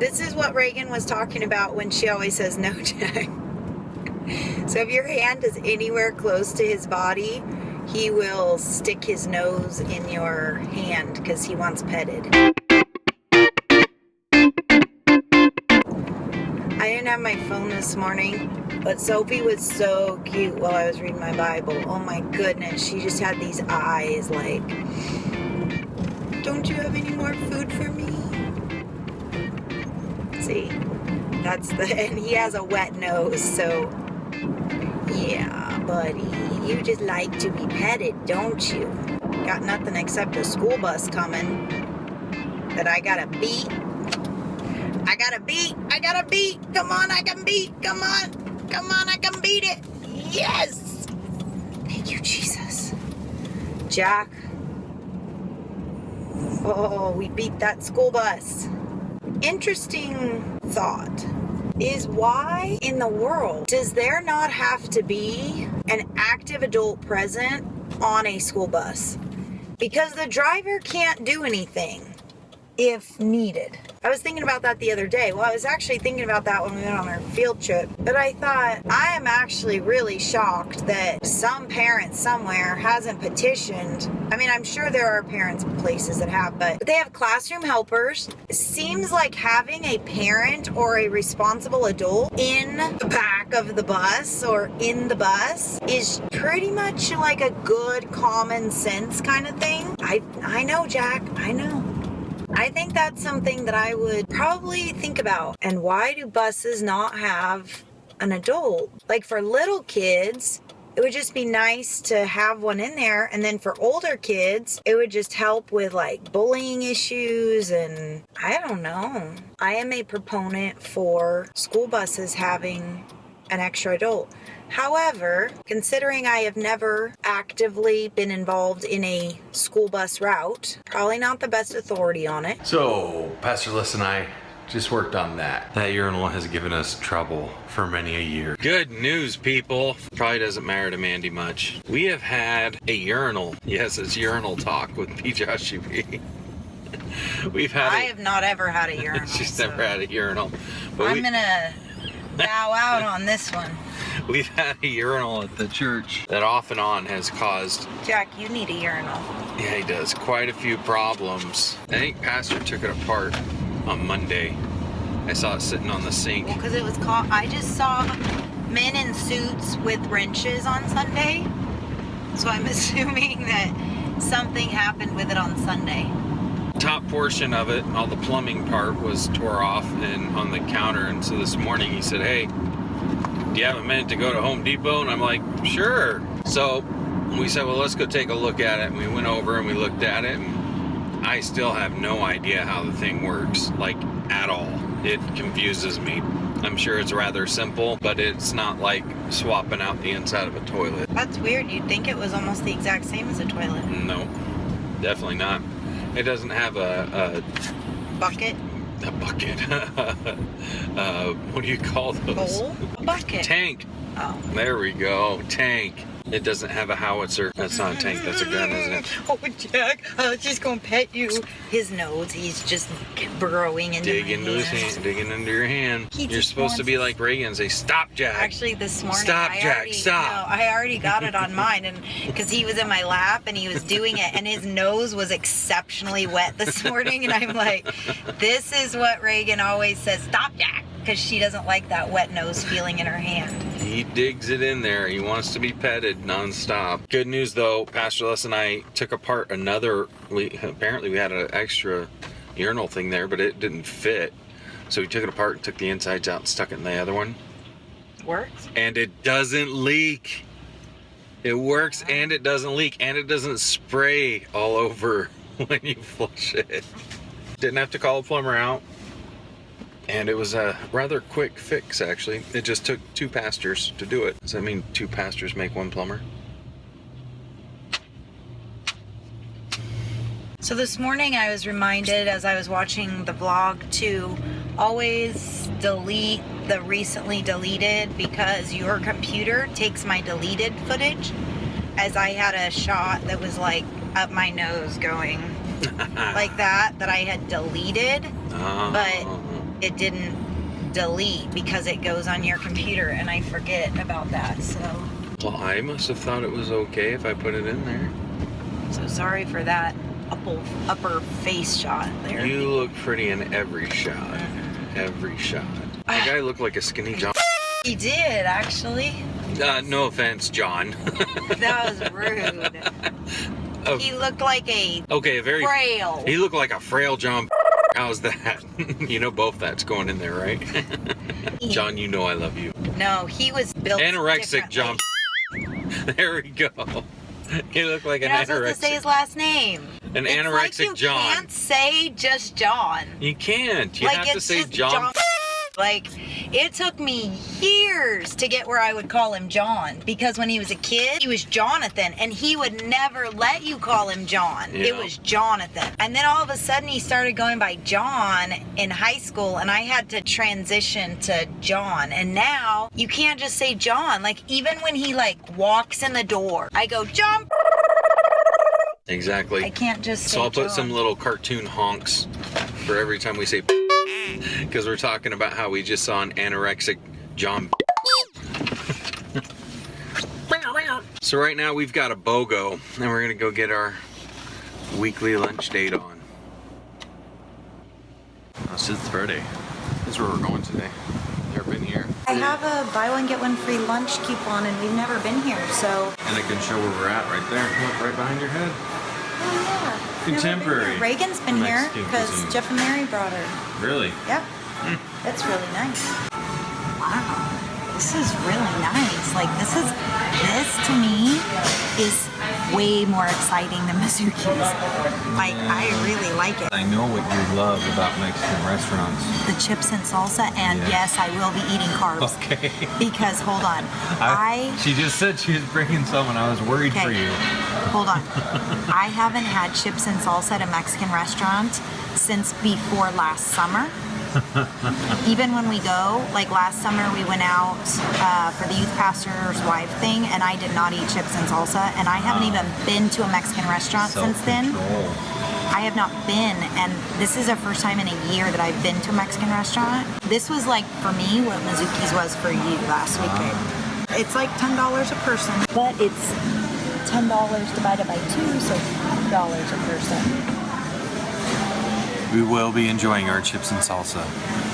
This is what Reagan was talking about when she always says no, Jack. So if your hand is anywhere close to his body, he will stick his nose in your hand because he wants petted. I didn't have my phone this morning, but Sophie was so cute while I was reading my Bible. Oh my goodness, she just had these eyes like, don't you have any more food for me? See, and he has a wet nose, so yeah, buddy, you just like to be petted, don't you? Got nothing except a school bus coming that I gotta beat. I gotta beat. Come on, I can beat. Come on, I can beat it. Yes. Thank you, Jesus. Jack. Oh, we beat that school bus. Interesting thought is, why in the world does there not have to be an active adult present on a school bus? Because the driver can't do anything if needed. I was thinking about that the other day. Well, I was actually thinking about that when we went on our field trip. But I thought, I am actually really shocked that some parent somewhere hasn't petitioned. I mean, I'm sure there are parents places that have, but they have classroom helpers. It seems like having a parent or a responsible adult in the back of the bus or in the bus is pretty much like a good common sense kind of thing. I know, Jack. I know. I think that's something that I would probably think about. And why do buses not have an adult? Like for little kids, it would just be nice to have one in there. And then for older kids, it would just help with like bullying issues and I don't know. I am a proponent for school buses having an extra adult. However, considering I have never actively been involved in a school bus route, probably not the best authority on it. So, Pastor Les and I just worked on that. That urinal has given us trouble for many a year. Good news, people. Probably doesn't matter to Mandy much. We have had a urinal. Yes, it's urinal talk with Pjoshyb. I have not ever had a urinal. She's never had a urinal. But I'm gonna bow out on this one. We've had a urinal at the church that off and on has caused... Jack, you need a urinal. Yeah, he does. Quite a few problems. I think Pastor took it apart on Monday. I saw it sitting on the sink. Well, because it was caught. I just saw men in suits with wrenches on Sunday. So I'm assuming that something happened with it on Sunday. Top portion of it, all the plumbing part, was tore off and on the counter. And so this morning he said, hey, do you have a minute to go to Home Depot? And I'm like, sure. So we said, well, let's go take a look at it. And we went over and we looked at it. And I still have no idea how the thing works, like at all. It confuses me. I'm sure it's rather simple, but it's not like swapping out the inside of a toilet. That's weird. You'd think it was almost the exact same as a toilet. No, definitely not. It doesn't have a bucket. A bucket. What do you call those? Bowl? A bucket. Tank. Oh. There we go. Tank. It doesn't have a howitzer. That's not a tank. That's a gun, isn't it? Oh, Jack. She's going to pet you. His nose, he's just burrowing into Dig into his hand. Digging into your hand. You're supposed to be like Reagan and say, stop, Jack. Actually, this morning. Stop, Jack. Stop. No, I already got it on mine. And because he was in my lap and he was doing it. And his nose was exceptionally wet this morning. And I'm like, this is what Reagan always says. Stop, Jack. Because she doesn't like that wet nose feeling in her hand. He digs it in there. He wants to be petted nonstop. Good news though, Pastor Les and I took apart apparently we had an extra urinal thing there, but it didn't fit. So we took it apart and took the insides out and stuck it in the other one. Works? And it doesn't leak. It works and it doesn't leak and it doesn't spray all over when you flush it. Didn't have to call a plumber out. And it was a rather quick fix, actually. It just took 2 pastors to do it. Does that mean 2 pastors make 1 plumber? So this morning I was reminded as I was watching the vlog to always delete the recently deleted because your computer takes my deleted footage, as I had a shot that was like up my nose going like that I had deleted, but it didn't delete because it goes on your computer, and I forget about that. So. Well, I must have thought it was okay if I put it in there. So sorry for that upper face shot there. You look pretty in every shot. Every shot. That guy looked like a skinny John. He did, actually. No offense, John. That was rude. Oh. He looked like a very frail. He looked like a frail John. How's that? You know both that's going in there, right? John, you know I love you. No, he was built Anorexic John. There we go. He looked like an anorexic. You're not supposed to say his last name. An it's anorexic like John. You can't say just John. You can't. You have to say John. Like, it took me years to get where I would call him John, because when he was a kid, he was Jonathan, and he would never let you call him John. Yeah. It was Jonathan. And then all of a sudden, he started going by John in high school, and I had to transition to John. And now, you can't just say John. Like, even when he, like, walks in the door, I go, John. Exactly. I can't just say So I'll put John. some little cartoon honks for every time we say because we're talking about how we just saw an anorexic John. So right now we've got a BOGO and we're gonna go get our weekly lunch date on. This is Friday. This is where we're going today. Never been here. I have a buy one get one free lunch coupon, and we've never been here, so. And I can show where we're at right there. Look, right behind your head. Oh yeah. Contemporary. Reagan's been here Mexican because cuisine. Jeff and Mary brought her. Really? Yeah. That's really nice. Wow. This is really nice. Like, this to me is way more exciting than Mizuki's. Like, I really like it. I know what you love about Mexican restaurants. The chips and salsa, and yes, I will be eating carbs. Okay. Because, hold on. She just said she was bringing some and I was worried for you. Hold on. I haven't had chips and salsa at a Mexican restaurant since before last summer. Even when we go, like last summer we went out for the youth pastor's wife thing, and I did not eat chips and salsa, and I haven't even been to a Mexican restaurant since then. I have not been, and this is the first time in a year that I've been to a Mexican restaurant. This was like, for me, what Mizuki's was for you last week, babe. It's like $10 a person, but it's $10 divided by 2, so $5 a person. We will be enjoying our chips and salsa.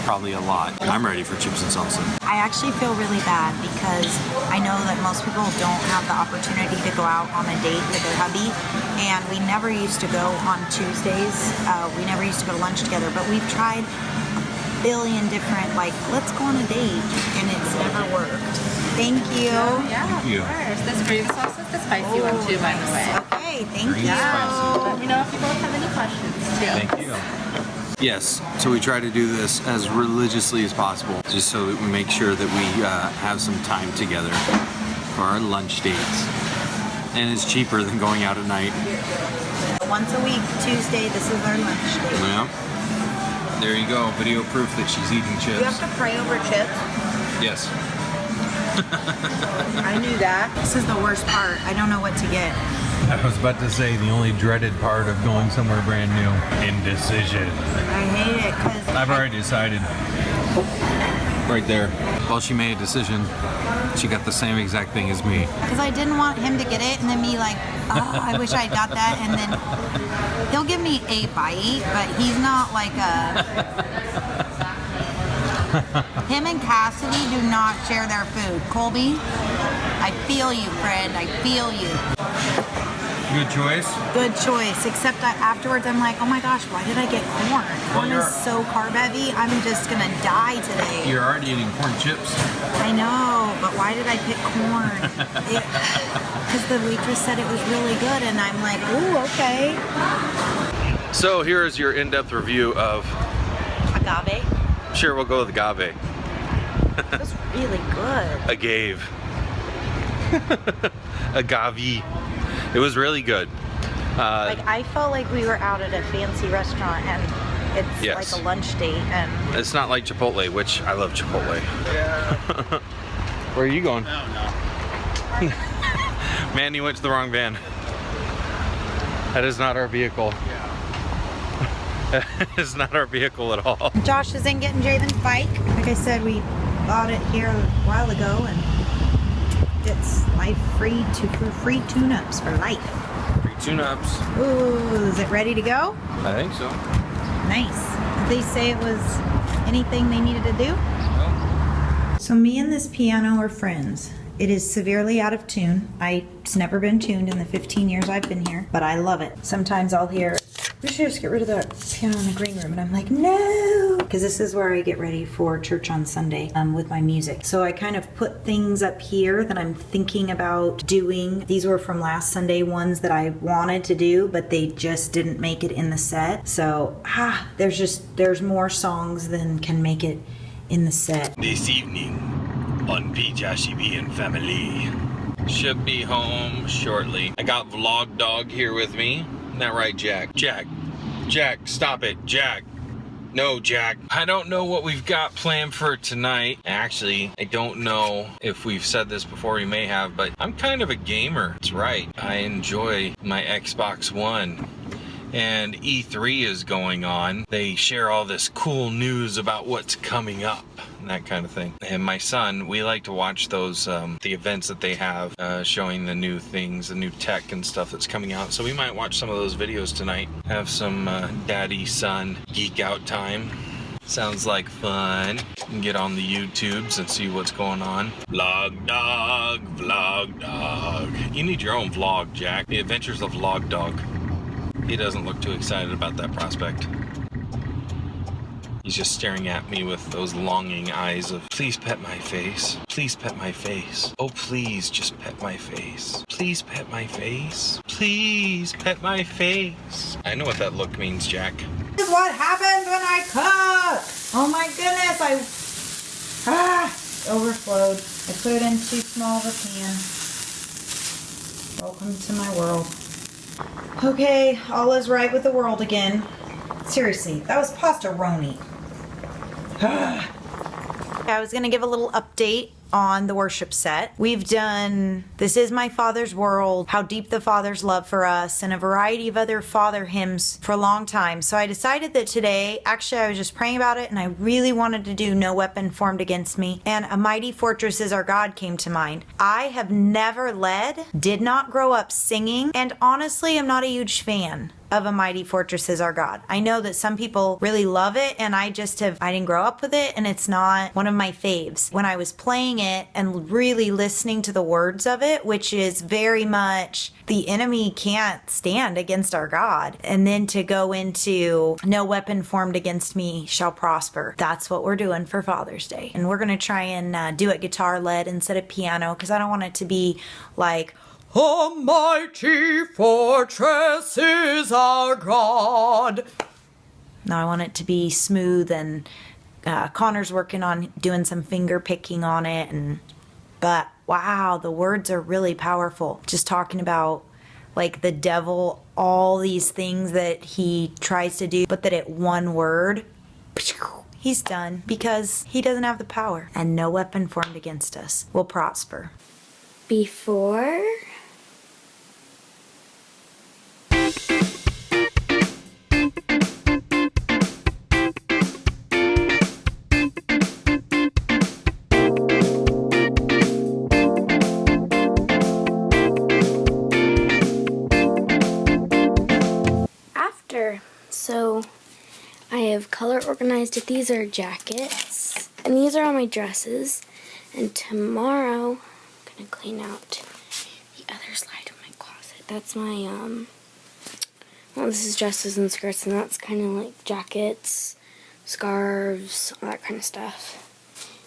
Probably a lot. I'm ready for chips and salsa. I actually feel really bad because I know that most people don't have the opportunity to go out on a date with their hubby, and we never used to go on Tuesdays. We never used to go to lunch together, but we've tried a billion different, like, let's go on a date, and it's never worked. Thank you. Yeah, you. of course. This green sauce is the spicy one too, by the way. Okay, thank Green you. spicy. Let me know if you both have any questions too. Thank you. Yes, so we try to do this as religiously as possible, just so that we make sure that we have some time together for our lunch dates. And it's cheaper than going out at night. Once a week, Tuesday, this is our lunch date. Yeah. There you go, video proof that she's eating Do you have chips. to pray over chips? Yes. I knew that. This is the worst part. I don't know what to get. I was about to say the only dreaded part of going somewhere brand new, indecision. I hate it because I've already decided. Right there. Well, she made a decision. She got the same exact thing as me. I didn't want him to get it and then be like, oh, I wish I got that. And then he'll give me a bite, but he's not like a... Him and Cassidy do not share their food. Colby, I feel you, friend. I feel you. Good choice. Good choice. Except that afterwards I'm like, oh my gosh, why did I get corn? Corn is so carb heavy. I'm just going to die today. You're already eating corn chips. I know, but why did I pick corn? Because the waitress said it was really good, and I'm like, ooh, okay. So here is your in-depth review of. Agave. Sure, we'll go with agave. It was really good. Agave. Agave. It was really good. Like, I felt like we were out at a fancy restaurant, and it's Yes. like a lunch date, and It's not like Chipotle, which I love Chipotle. Yeah. Where are you going? I don't know. Mandy went to the wrong van. That is not our vehicle. It's not our vehicle at all. Josh is in getting Javon's bike. Like I said, we bought it here a while ago and it's free tune-ups for life. Free tune-ups. Ooh, is it ready to go? I think so. Nice. Did they say it was anything they needed to do? No. So me and this piano are friends. It is severely out of tune. It's never been tuned in the 15 years I've been here, but I love it. Sometimes I'll hear, we should just get rid of the piano in the green room. And I'm like, no, because this is where I get ready for church on Sunday with my music. So I kind of put things up here that I'm thinking about doing. These were from last Sunday, ones that I wanted to do, but they just didn't make it in the set. So there's more songs than can make it in the set. This evening on Pjoshyb and Family. Should be home shortly. I got Vlog Dog here with me. Isn't that right, Jack? Jack, stop it, Jack. No, Jack. I don't know what we've got planned for tonight. Actually, I don't know if we've said this before, we may have, but I'm kind of a gamer. That's right. I enjoy my Xbox One. And E3 is going on. They share all this cool news about what's coming up and that kind of thing. And my son, we like to watch those, the events that they have showing the new things, the new tech and stuff that's coming out. So we might watch some of those videos tonight. Have some daddy-son geek out time. Sounds like fun. You can get on the YouTubes and see what's going on. Vlog Dog, Vlog Dog. You need your own vlog, Jack. The Adventures of Vlog Dog. He doesn't look too excited about that prospect. He's just staring at me with those longing eyes of, please pet my face. Please pet my face. Oh, please just pet my face. Please pet my face. Please pet my face. I know what that look means, Jack. This is what happens when I cook. Oh my goodness, overflowed. I put it in too small of a pan. Welcome to my world. Okay, all is right with the world again. Seriously, that was pasta-roni. I was going to give a little update on the worship set. We've done This Is My Father's World, How Deep the Father's Love for Us, and a variety of other father hymns for a long time. So I decided that today, actually I was just praying about it and I really wanted to do No Weapon Formed Against Me, and A Mighty Fortress Is Our God came to mind. I have never led, did not grow up singing, and honestly I'm not a huge fan of A Mighty Fortress Is Our God. I know that some people really love it and I didn't grow up with it and it's not one of my faves. When I was playing it and really listening to the words of it, which is very much the enemy can't stand against our God, and then to go into No Weapon Formed Against Me Shall Prosper. That's what we're doing for Father's Day. And we're gonna try and do it guitar led instead of piano, because I don't want it to be like, A mighty fortress is our God. No, I want it to be smooth, and Connor's working on doing some finger picking on it, but wow, the words are really powerful. Just talking about like the devil, all these things that he tries to do, but that at one word, he's done, because he doesn't have the power, and no weapon formed against us will prosper. Before so I have color organized it. These are jackets, and these are all my dresses. And tomorrow, I'm gonna clean out the other side of my closet. That's my, well, this is dresses and skirts, and that's kind of like jackets, scarves, all that kind of stuff.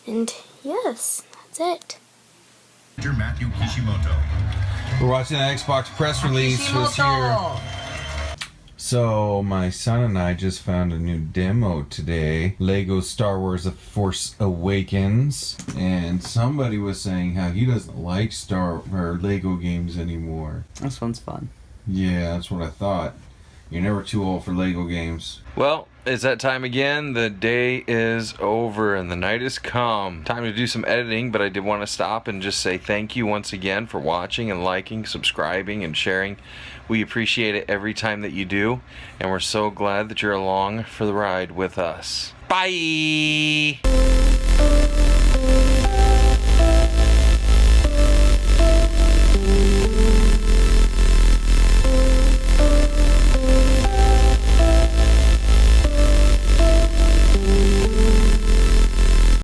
And yes, that's it. Matthew Kishimoto. We're watching the Xbox press release this year. So my son and I just found a new demo today, Lego Star Wars: The Force Awakens, and somebody was saying how he doesn't like Lego games anymore. This one's fun. Yeah, that's what I thought. You're never too old for Lego games. Well, it's that time again. The day is over and the night is come. Time to do some editing, but I did want to stop and just say thank you once again for watching and liking, subscribing, and sharing. We appreciate it every time that you do, and we're so glad that you're along for the ride with us. Bye!